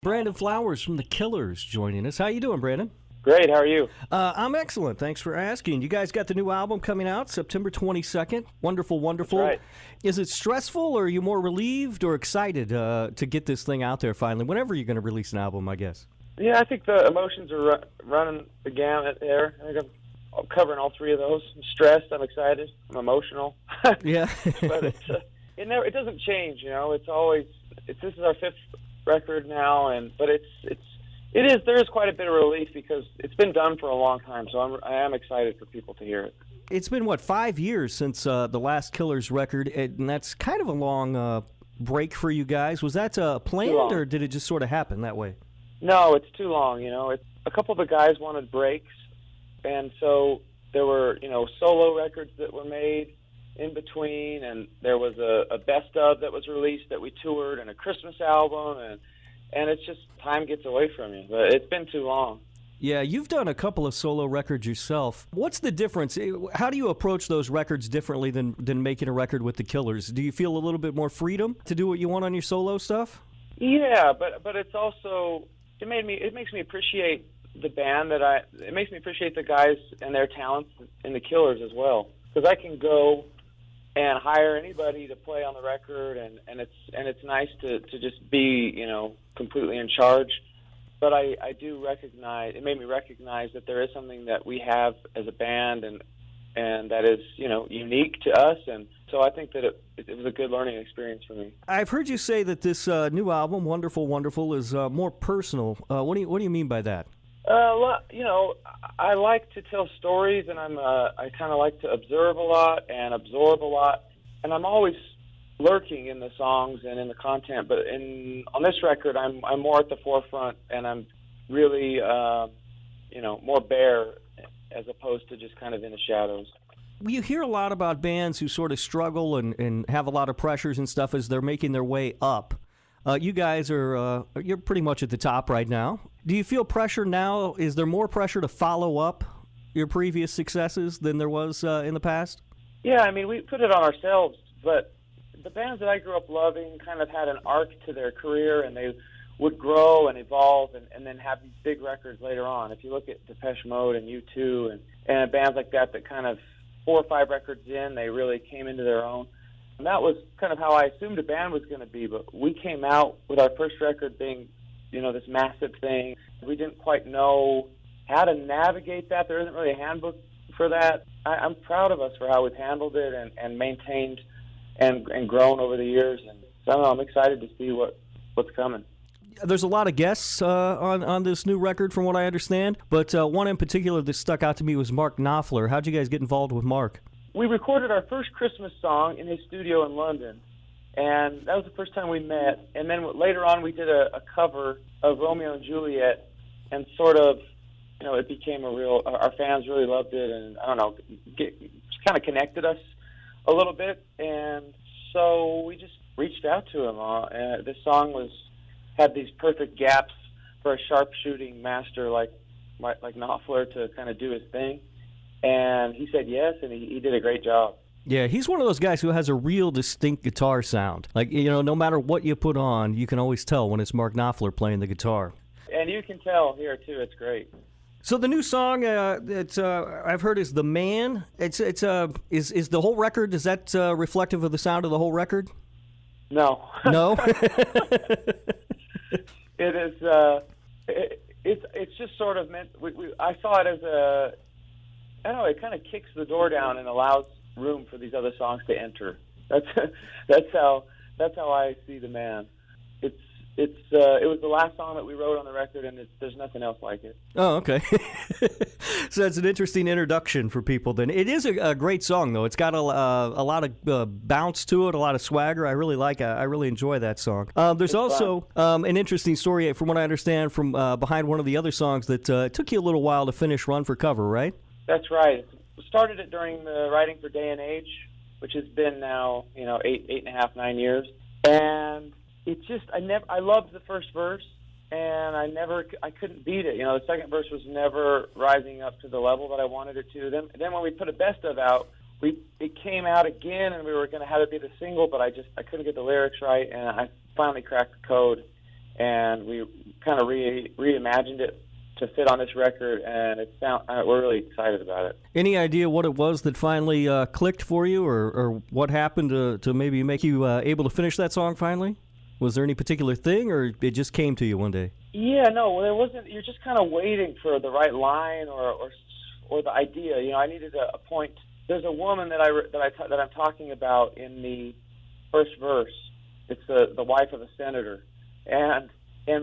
Brandon Flowers from The Killers joining us. How you doing, Brandon? Great, how are you? I'm excellent. Thanks for asking. You guys got the new album coming out September 22nd. Wonderful, wonderful. That's right. Is it stressful, or are you more relieved or excited to get this thing out there finally? Whenever you're going to release an album, I guess. Yeah, I think the emotions are running the gamut there. I think I'm covering all three of those. I'm stressed, I'm excited, I'm emotional. Yeah. But it doesn't change, you know. This is our fifth record now, but there is quite a bit of relief because it's been done for a long time, so I am excited for people to hear it. It's been, 5 years since the last Killers record, and that's kind of a long break for you guys. Was that planned, or did it just sort of happen that way? No, it's too long, you know. A couple of the guys wanted breaks, and so there were, solo records that were made in between, and there was a best of that was released that we toured, and a Christmas album, and it's just time gets away from you. But it's been too long. Yeah, you've done a couple of solo records yourself. What's the difference? How do you approach those records differently than making a record with the Killers? Do you feel a little bit more freedom to do what you want on your solo stuff? Yeah, but it's also it makes me appreciate the band it makes me appreciate the guys and their talents in the Killers as well, because I can go and hire anybody to play on the record, and it's nice to just be, completely in charge. But I do recognize, it made me recognize that there is something that we have as a band and that is, unique to us, and so I think that it was a good learning experience for me. I've heard you say that this new album, Wonderful, Wonderful, is more personal. What do you mean by that? I like to tell stories, and I kind of like to observe a lot and absorb a lot, and I'm always lurking in the songs and in the content. But on this record, I'm more at the forefront, and I'm really more bare as opposed to just kind of in the shadows. You hear a lot about bands who sort of struggle and have a lot of pressures and stuff as they're making their way up. You guys you're pretty much at the top right now. Do you feel pressure now? Is there more pressure to follow up your previous successes than there was in the past? Yeah, I mean, we put it on ourselves, but the bands that I grew up loving kind of had an arc to their career, and they would grow and evolve and then have these big records later on. If you look at Depeche Mode and U2 and bands like that kind of 4 or 5 records in, they really came into their own. And that was kind of how I assumed a band was going to be, but we came out with our first record being, this massive thing. We didn't quite know how to navigate that. There isn't really a handbook for that. I'm proud of us for how we've handled it and maintained and grown over the years. And so I don't know, I'm excited to see what's coming. There's a lot of guests on this new record, from what I understand, but one in particular that stuck out to me was Mark Knopfler. How'd you guys get involved with Mark? We recorded our first Christmas song in his studio in London, and that was the first time we met. And then later on, we did a cover of Romeo and Juliet, and sort of, it became our fans really loved it, and I don't know, just kind of connected us a little bit. And so we just reached out to him. This song had these perfect gaps for a sharpshooting master like Knopfler to kind of do his thing. And he said yes, and he did a great job. Yeah, he's one of those guys who has a real distinct guitar sound. Like, no matter what you put on, you can always tell when it's Mark Knopfler playing the guitar. And you can tell here, too. It's great. So the new song I've heard is The Man. Is the whole record, is that reflective of the sound of the whole record? No. No? It is, it's just sort of meant, I saw it as I don't know, it kind of kicks the door down and allows room for these other songs to enter. That's how I see The Man. It was the last song that we wrote on the record, and there's nothing else like it. Oh, okay. So that's an interesting introduction for people. Then it is a great song, though. It's got a lot of bounce to it, a lot of swagger. I really like it. I really enjoy that song. There's also an interesting story, from what I understand, from behind one of the other songs that it took you a little while to finish Run for Cover, right? That's right. We started it during the writing for Day and Age, which has been now, 8.5, 9 years. And it just, I loved the first verse, and I couldn't beat it. The second verse was never rising up to the level that I wanted it to. Then when we put a best of out, it came out again, and we were going to have it be the single, but I couldn't get the lyrics right, and I finally cracked the code, and we kind of reimagined it to fit on this record, and we're really excited about it. Any idea what it was that finally clicked for you, or what happened to maybe make you able to finish that song finally? Was there any particular thing, or it just came to you one day? Yeah, no, there wasn't. You're just kind of waiting for the right line or the idea. You know, I needed a point. There's a woman that I'm talking about in the first verse. It's the wife of a senator, and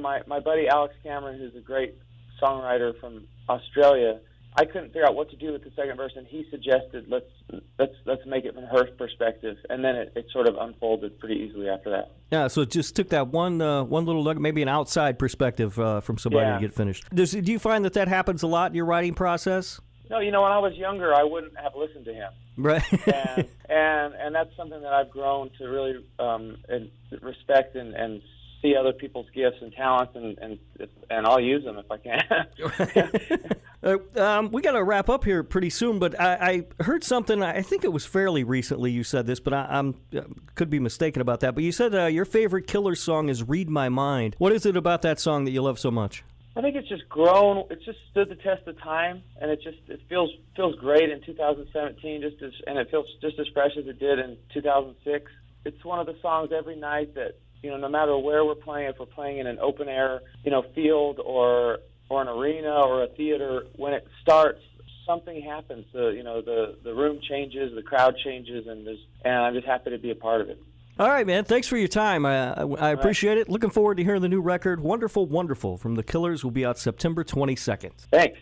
my buddy Alex Cameron, who's a great songwriter from Australia, I couldn't figure out what to do with the second verse, and he suggested let's make it from her perspective, and then it sort of unfolded pretty easily after that. Yeah, so it just took that one little nugget, maybe an outside perspective from somebody to get finished. Do you find that happens a lot in your writing process? No, you know, when I was younger, I wouldn't have listened to him. Right. and that's something that I've grown to really respect and see other people's gifts and talents, and I'll use them if I can. We got to wrap up here pretty soon, but I heard something. I think it was fairly recently you said this, but I could be mistaken about that. But you said your favorite Killers song is "Read My Mind." What is it about that song that you love so much? I think it's just grown. It's just stood the test of time, and it feels great in 2017, and it feels just as fresh as it did in 2006. It's one of the songs every night that, you know, no matter where we're playing, if we're playing in an open air, you know, field or an arena or a theater, when it starts, something happens. The room changes, the crowd changes, and I'm just happy to be a part of it. All right, man. Thanks for your time. I appreciate it. Looking forward to hearing the new record. Wonderful, Wonderful from The Killers will be out September 22nd. Thanks.